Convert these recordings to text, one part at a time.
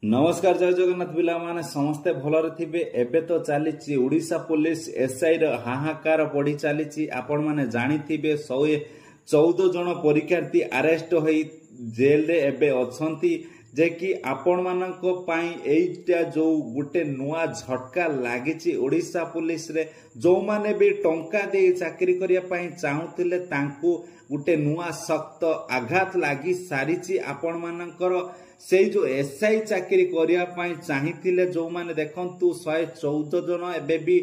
नमस्कार जय जगन्नाथ पिला माने समस्ते भलरे थिबे। एबे तो चली ओडिशा पुलिस एसआई र हाहाकार पढ़ी चली। आपण माने जानी थिबे 114 जन परीक्षार्थी अरेस्ट होई जेल रे एबे अछंती जे कि आपण मानको पाई एइटा जो गुटे नुआ झटका लागिची ओडिशा पुलिस रे। जो माने भी टंका दे चाकरी करिया पाई चाहुतिले तांकू गुटे नुआ सख्त आघात लागी सारिची। आपण मानकर से जो एसआई चाकरी करिया पाई चाहिथिले जो माने देखंतु 114 जन एबे भी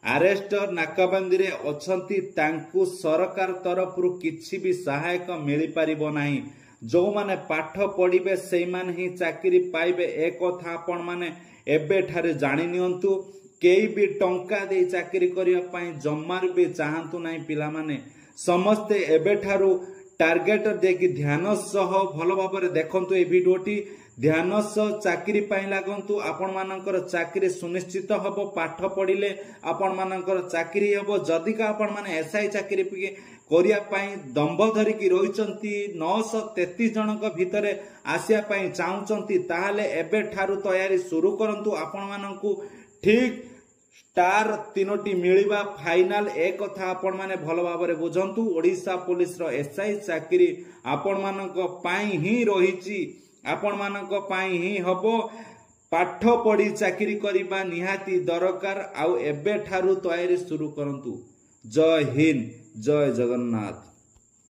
अरेस्ट नाकाबंदी रे अछंती। तांकू सरकार तरफ रु किछि भी सहायक मिली परिबो नाही। जो माने पाठ पढ़िबे से माने ही चाकरी पाइबे ए कथा आपण माने एबे ठारे जानि नियंतु। केई भी टंका दे चाकरी करिया पाई जम्मार भी चाहंतु नाही। पिला माने समस्ते एबे ठारू टार्गेट देखि ध्यान सह भल भाबरे देखंतु ए वीडियोटी। ध्यान सह चाकरी पाई लागंतु। आपण मानकर चाकरी सुनिश्चित हबो। पाठ पढ़िले आपण मानकर चाकरी हबो। जदि का आपण माने एसआई चाकरी करिया पाई दंभ धरिकी रहिचंती 933 जनक भितरे आसिया पाई चाहुचंती ताहाले एबे ठारू तयारी शुरू करंतु। आपण मानकु ठीक स्टार 3टी मिलिबा फाइनल ए कथा आपण माने भल भाबरे बुझंतु। ओडिशा पुलिस रो एसआई चाकरी आपण मानक पाई ही रहिची। आपण मानक पाई ही हबो। पाठ पढ़ी चाकरी करिबा निहाती दरकार। आउ एबे ठारू तयारी शुरू करंतु। जय हिंद जय जगन्नाथ।